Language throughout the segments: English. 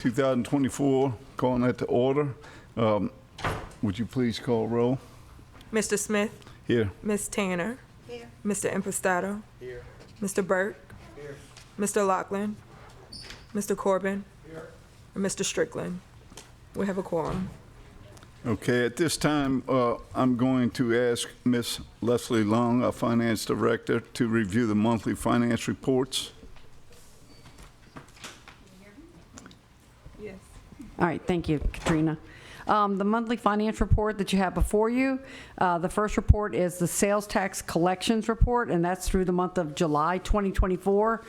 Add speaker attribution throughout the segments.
Speaker 1: 2024, calling that to order. Would you please call roll?
Speaker 2: Mr. Smith?
Speaker 1: Here.
Speaker 2: Ms. Tanner?
Speaker 3: Here.
Speaker 2: Mr. Impastato?
Speaker 4: Here.
Speaker 2: Mr. Burke?
Speaker 4: Here.
Speaker 2: Mr. Loughlin? Mr. Corbin?
Speaker 4: Here.
Speaker 2: And Mr. Strickland? We have a quorum.
Speaker 1: Okay, at this time, I'm going to ask Ms. Leslie Long, our Finance Director, to review the monthly finance reports.
Speaker 2: Yes.
Speaker 3: All right, thank you, Katrina. The monthly finance report that you have before you, the first report is the sales tax collections report, and that's through the month of July 2024.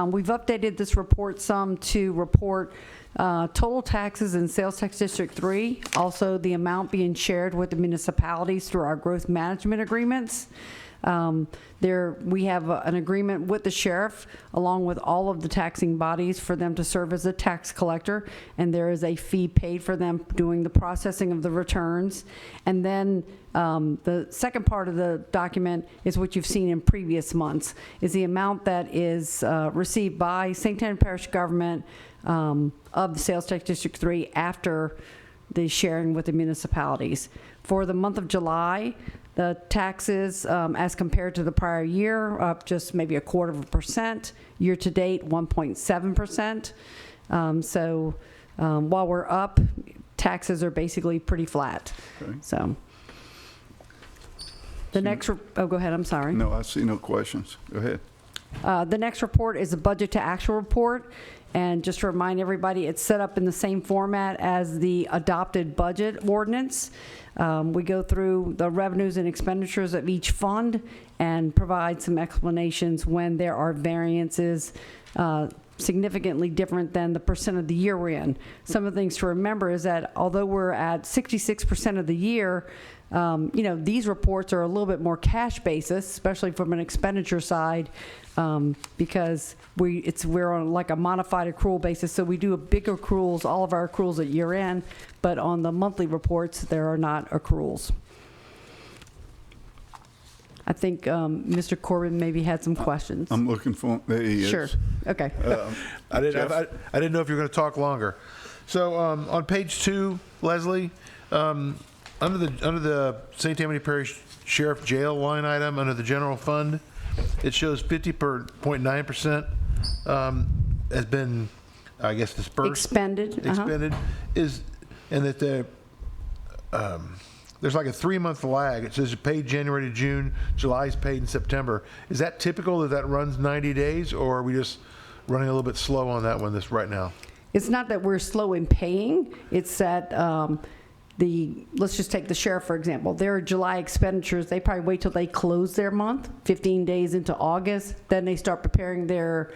Speaker 3: We've updated this report some to report total taxes in Sales Tax District 3, also the amount being shared with the municipalities through our growth management agreements. We have an agreement with the sheriff along with all of the taxing bodies for them to serve as a tax collector, and there is a fee paid for them doing the processing of the returns. And then the second part of the document is what you've seen in previous months, is the amount that is received by St. Tammany Parish government of the Sales Tax District 3 after the sharing with the municipalities. For the month of July, the taxes, as compared to the prior year, up just maybe 0.25%. Year to date, 1.7%. So while we're up, taxes are basically pretty flat.
Speaker 1: Okay.
Speaker 3: So the next, oh, go ahead, I'm sorry.
Speaker 1: No, I see no questions. Go ahead.
Speaker 3: The next report is a budget to actual report. And just to remind everybody, it's set up in the same format as the adopted budget ordinance. We go through the revenues and expenditures of each fund and provide some explanations when there are variances significantly different than the percent of the year we're in. Some of the things to remember is that although we're at 66% of the year, these reports are a little bit more cash basis, especially from an expenditure side, because we're on like a modified accrual basis. So we do a big accruals, all of our accruals at year end, but on the monthly reports, there are not accruals. I think Mr. Corbin maybe had some questions.
Speaker 1: I'm looking for, there he is.
Speaker 3: Sure, okay.
Speaker 4: I didn't know if you were going to talk longer. So on page 2, Leslie, under the St. Tammany Parish Sheriff Jail line item under the general fund, it shows 50.9% has been, I guess, dispersed.
Speaker 3: Expended.
Speaker 4: Expended and that there's like a 3-month lag. It says paid January to June, July is paid in September. Is that typical that runs 90 days, or are we just running a little bit slow on that one right now?
Speaker 3: It's not that we're slow in paying. It's that let's just take the sheriff, for example. Their July expenditures, they probably wait till they close their month, 15 days into August. Then they start preparing their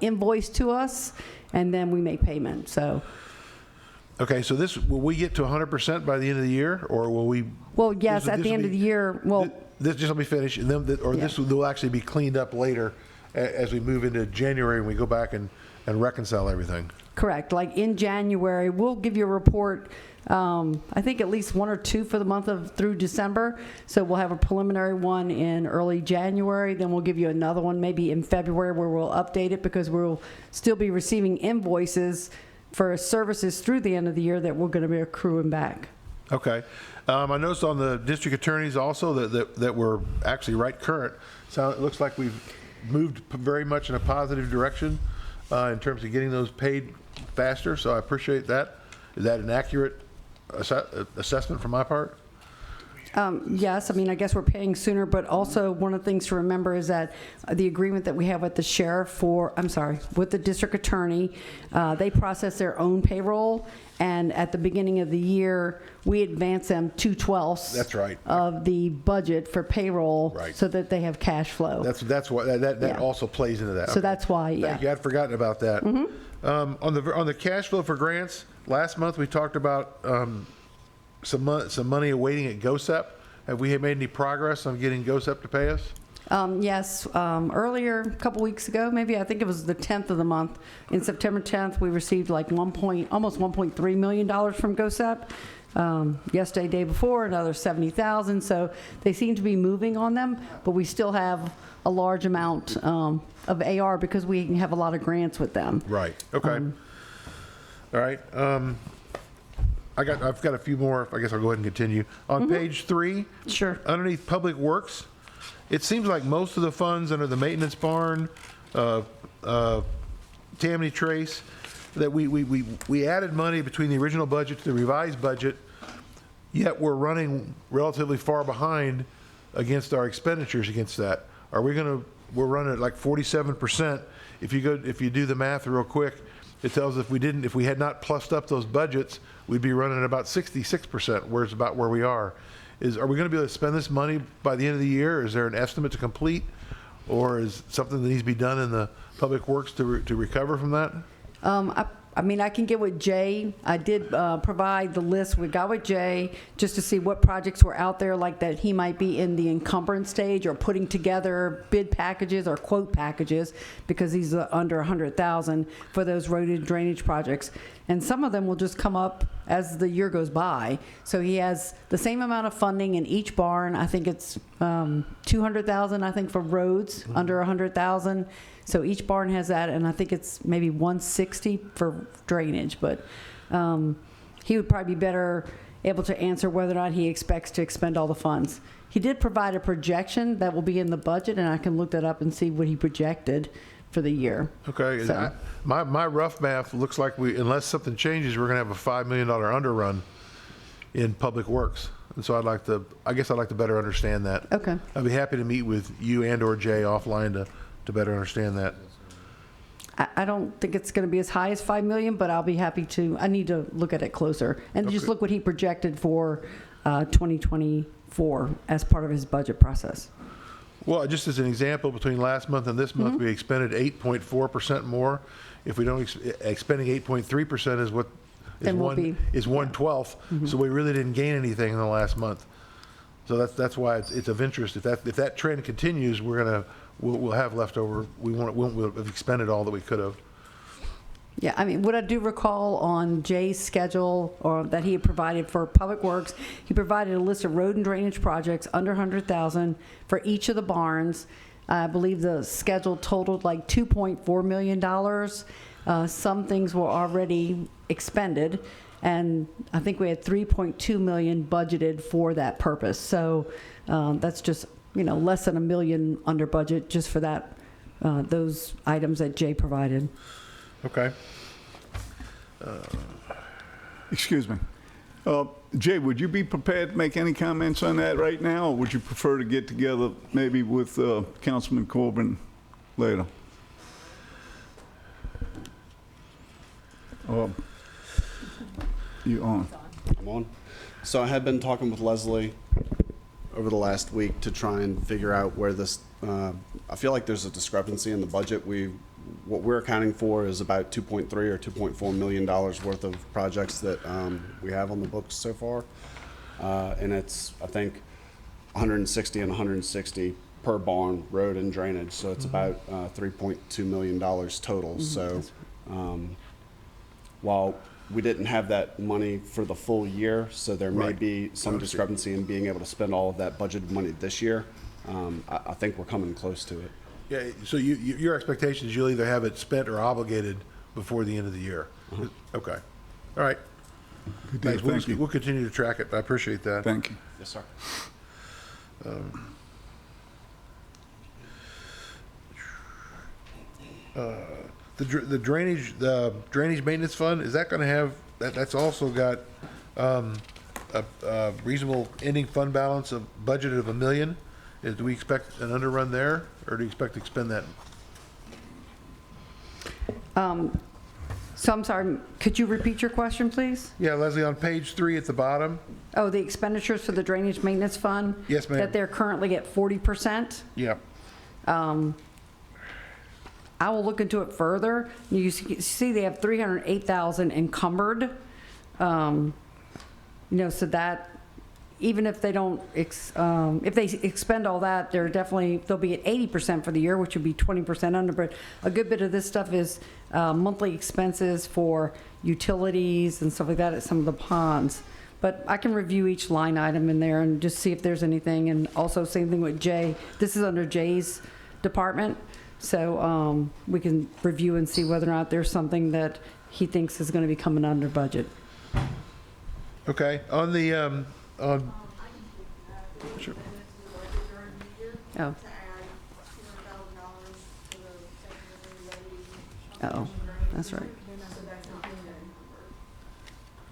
Speaker 3: invoice to us, and then we make payment. So.
Speaker 4: Okay, so will we get to 100% by the end of the year, or will we?
Speaker 3: Well, yes, at the end of the year, well.
Speaker 4: Just let me finish, and then, this will actually be cleaned up later as we move into January and we go back and reconcile everything.
Speaker 3: Correct. Like in January, we'll give you a report, I think at least 1 or 2 for the month through December. So we'll have a preliminary one in early January. Then we'll give you another one maybe in February where we'll update it, because we'll still be receiving invoices for services through the end of the year that we're going to be accruing back.
Speaker 4: Okay. I noticed on the district attorneys also that we're actually right current. So it looks like we've moved very much in a positive direction in terms of getting those paid faster. So I appreciate that. Is that an accurate assessment from my part?
Speaker 3: Yes, I mean, I guess we're paying sooner, but also one of the things to remember is that the agreement that we have with the sheriff with the district attorney, they process their own payroll, and at the beginning of the year, we advance them 2/12
Speaker 4: That's right.
Speaker 3: of the budget for payroll,
Speaker 4: Right.
Speaker 3: so that they have cash flow.
Speaker 4: That's why that
Speaker 3: Yeah.
Speaker 4: also plays into that.
Speaker 3: So
Speaker 4: Okay.
Speaker 3: that's why, yeah.
Speaker 4: Thank you. I'd forgotten about that. On the cash flow for grants, last month we talked about some money awaiting at GOSEP. Have we made any progress on getting GOSEP to pay us?
Speaker 3: Yes, earlier, a couple weeks ago, maybe, I think it was the 10th of the month, in September 10th, we received like almost $1.3 million from GOSEP. Yesterday, day before, another 70,000. So they seem to be moving on them, but we still have a large amount of AR because we have a lot of grants with them.
Speaker 4: Right. Okay. All right. I've got a few more. I guess I'll go ahead and continue. On page 3,
Speaker 3: Sure.
Speaker 4: underneath Public Works, it seems like most of the funds under the maintenance barn, Tammany Trace, that we added money between the original budget to the revised budget, yet we're running relatively far behind against our expenditures against that. We're running at like 47%. If you do the math real quick, it tells us if we had not plussed up those budgets, we'd be running at about 66%, where it's about where we are. Are we going to be able to spend this money by the end of the year? Is there an estimate to complete? Or is something that needs to be done in the Public Works to recover from that?
Speaker 3: I mean, I can get with Jay. I did provide the list we got with Jay just to see what projects were out there like that he might be in the encumbrance stage or putting together bid packages or quote packages because he's under 100,000 for those road and drainage projects. And some of them will just come up as the year goes by. So he has the same amount of funding in each barn. I think it's 200,000, I think, for roads, under 100,000. So each barn has that, and I think it's maybe 160 for drainage. But he would probably be better able to answer whether or not he expects to expend all the funds. He did provide a projection that will be in the budget, and I can look that up and see what he projected for the year.
Speaker 4: Okay.
Speaker 3: So-
Speaker 4: My rough math looks like unless something changes, we're going to have a $5 million underrun in Public Works. And so I guess I'd like to better understand that.
Speaker 3: Okay.
Speaker 4: I'd be happy to meet with you and/or Jay offline to better understand that.
Speaker 3: I don't think it's going to be as high as 5 million, but I'll be happy to. I need to look at it closer and just
Speaker 4: Okay.
Speaker 3: look what he projected for 2024 as part of his budget process.
Speaker 4: Well, just as an example, between last month and this month, we expended 8.4% more. If we don't, expending 8.3% is what
Speaker 3: Then we'll be-
Speaker 4: is 1/12. So we really didn't gain anything in the last month. So that's why it's of interest. If that trend continues, we'll have leftover. We'll have expended all that we could have.
Speaker 3: Yeah, I mean, what I do recall on Jay's schedule or that he had provided for Public Works, he provided a list of road and drainage projects under 100,000 for each of the barns. I believe the schedule totaled like $2.4 million. Some things were already expended, and I think we had $3.2 million budgeted for that purpose. So that's just, less than $1 million under budget just for that, those items that Jay provided.
Speaker 4: Okay.
Speaker 1: Excuse me. Jay, would you be prepared to make any comments on that right now, or would you prefer to get together maybe with Councilman Corbin later? You on?
Speaker 5: I'm on. So I had been talking with Leslie over the last week to try and figure out where this, I feel like there's a discrepancy in the budget. What we're accounting for is about 2.3 or $2.4 million worth of projects that we have on the books so far. And it's, I think, 160 and 160 per barn, road and drainage. So it's about $3.2 million total. So while we didn't have that money for the full year, so there may be some discrepancy in being able to spend all of that budgeted money this year. I think we're coming close to it.
Speaker 4: Yeah, so your expectation is you'll either have it spent or obligated before the end of the year? Okay. All right.
Speaker 1: Good deal.
Speaker 4: Thanks.
Speaker 1: Thank you.
Speaker 4: We'll continue to track it. I appreciate that.
Speaker 1: Thank you.
Speaker 5: Yes, sir.
Speaker 4: The drainage maintenance fund, is that going to have, that's also got a reasonable ending fund balance of budgeted of $1 million? Do we expect an underrun there, or do you expect to expend that?
Speaker 3: So I'm sorry, could you repeat your question, please?
Speaker 4: Yeah, Leslie, on page 3 at the bottom.
Speaker 3: Oh, the expenditures for the drainage maintenance fund?
Speaker 4: Yes, ma'am.
Speaker 3: That they're currently at 40%?
Speaker 4: Yeah.
Speaker 3: I will look into it further. You see they have 308,000 encumbered. So that even if they don't, if they expend all that, they'll be at 80% for the year, which would be 20% under. But a good bit of this stuff is monthly expenses for utilities and stuff like that at some of the ponds. But I can review each line item in there and just see if there's anything. And also same thing with Jay. This is under Jay's department. So we can review and see whether or not there's something that he thinks is going to be coming under budget.
Speaker 4: Okay, on the, on, sure.
Speaker 3: Oh. Oh, that's right.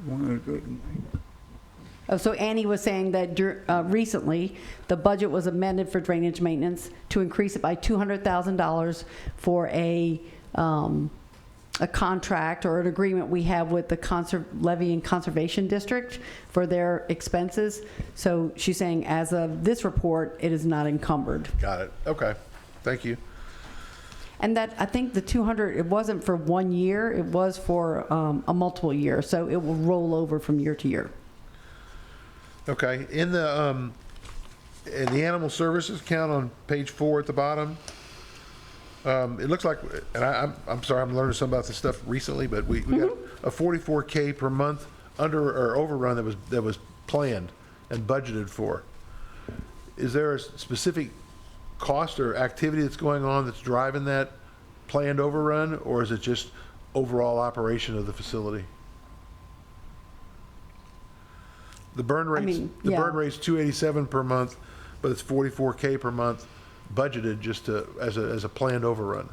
Speaker 1: Wanna go-
Speaker 3: Oh, so Annie was saying that recently, the budget was amended for drainage maintenance to increase it by $200,000 for a contract or an agreement we have with the Levy and Conservation District for their expenses. So she's saying as of this report, it is not encumbered.
Speaker 4: Got it, okay, thank you.
Speaker 3: And that, I think the 200, it wasn't for 1 year, it was for a multiple year, so it will roll over from year to year.
Speaker 4: Okay, in the animal services account on page 4 at the bottom, it looks like, and I'm sorry, I'm learning something about this stuff recently, but we got a 44K per month under or overrun that was planned and budgeted for. Is there a specific cost or activity that's going on that's driving that planned overrun, or is it just overall operation of the facility? The burn rate's, the burn rate's 287 per month, but it's 44K per month budgeted just to, as a planned overrun.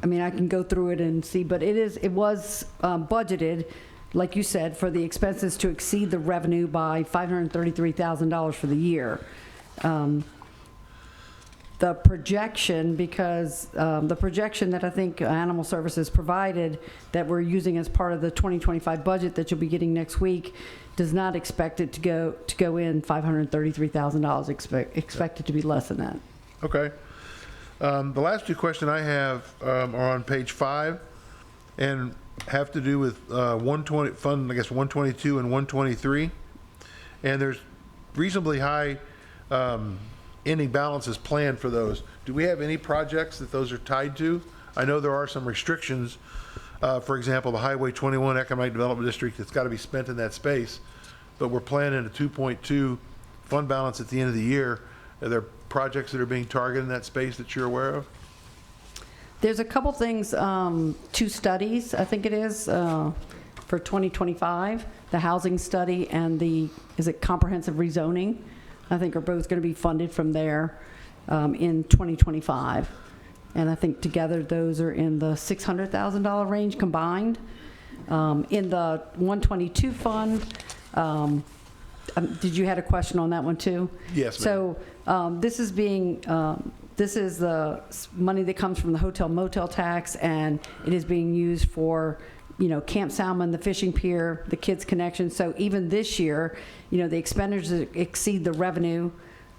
Speaker 3: I mean, I can go through it and see, but it was budgeted, like you said, for the expenses to exceed the revenue by $533,000 for the year. The projection, because the projection that I think Animal Services provided that we're using as part of the 2025 budget that you'll be getting next week does not expect it to go in $533,000. Expect it to be less than that.
Speaker 4: Okay. The last two questions I have are on page 5 and have to do with 120 fund, I guess 122 and 123. And there's reasonably high ending balances planned for those. Do we have any projects that those are tied to? I know there are some restrictions. For example, the Highway 21 Economic Development District, it's got to be spent in that space, but we're planning a 2.2 fund balance at the end of the year. Are there projects that are being targeted in that space that you're aware of?
Speaker 3: There's a couple things, 2 studies, I think it is, for 2025. The housing study and the, is it comprehensive rezoning? I think are both going to be funded from there in 2025. And I think together those are in the $600,000 range combined. In the 122 fund, did you had a question on that one too?
Speaker 4: Yes, ma'am.
Speaker 3: So this is being, this is the money that comes from the hotel motel tax, and it is being used for, you know, Camp Salmon, the fishing pier, the Kids Connection. So even this year, you know, the expenditures exceed the revenue.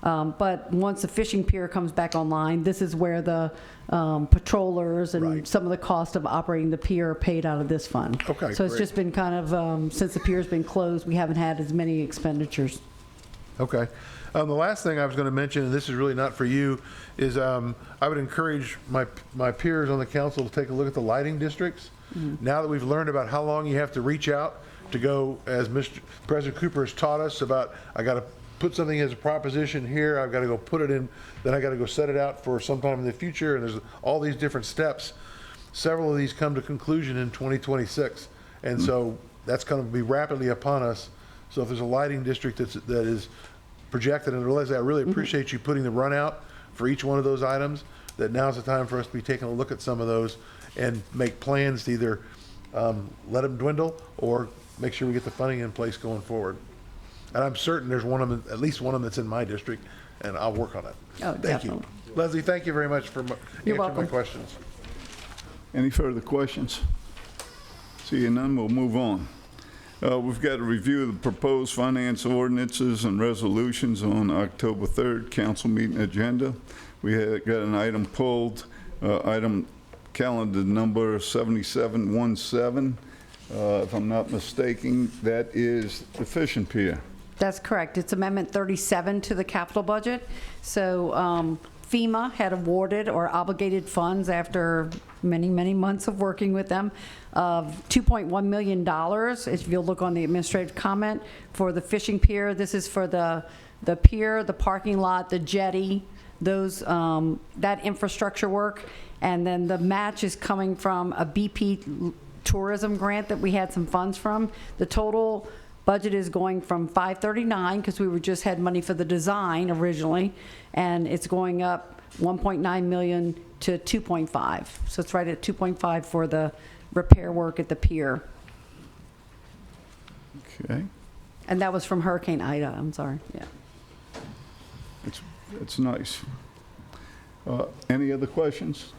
Speaker 3: But once the fishing pier comes back online, this is where the patrollers and
Speaker 4: Right.
Speaker 3: some of the cost of operating the pier are paid out of this fund.
Speaker 4: Okay,
Speaker 3: So it's
Speaker 4: great.
Speaker 3: just been kind of, since the pier's been closed, we haven't had as many expenditures.
Speaker 4: Okay. The last thing I was going to mention, and this is really not for you, is I would encourage my peers on the council to take a look at the lighting districts. Now that we've learned about how long you have to reach out to go, as Mr. President Cooper has taught us about, I got to put something as a proposition here, I've got to go put it in, then I got to go set it out for sometime in the future, and there's all these different steps. Several of these come to conclusion in 2026, and so that's going to be rapidly upon us. So if there's a lighting district that is projected, and Leslie, I really appreciate you putting the run out for each one of those items, that now's the time for us to be taking a look at some of those and make plans to either let them dwindle or make sure we get the funding in place going forward. And I'm certain there's one of them, at least one of them that's in my district, and I'll work on it.
Speaker 3: Oh,
Speaker 4: Thank you.
Speaker 3: definitely.
Speaker 4: Leslie, thank you very much for answering my
Speaker 3: welcome.
Speaker 4: questions.
Speaker 1: Any further questions? Seeing none, we'll move on. We've got a review of the proposed finance ordinances and resolutions on October 3rd council meeting agenda. We had got an item pulled, item calendar number 7717. If I'm not mistaken, that is the fishing pier.
Speaker 3: That's correct. It's Amendment 37 to the capital budget. So FEMA had awarded or obligated funds after many, many months of working with them of $2.1 million. If you'll look on the administrative comment for the fishing pier, this is for the pier, the parking lot, the jetty, that infrastructure work. And then the match is coming from a BP tourism grant that we had some funds from. The total budget is going from 539, because we just had money for the design originally, and it's going up 1.9 million to 2.5. So it's right at 2.5 for the repair work at the pier.
Speaker 1: Okay,
Speaker 3: And that was from Hurricane Ida, I'm sorry, yeah.
Speaker 1: it's nice. Any other questions?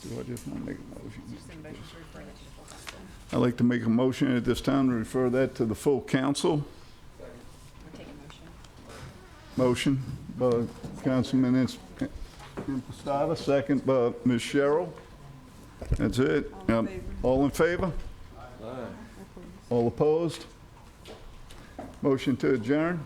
Speaker 1: Do I just want to make a motion? I'd like to make a motion at this time to refer that to the full council. Motion by Councilman Impostata, second by Ms. Sherrill. That's it. All in favor? All opposed? Motion to adjourn?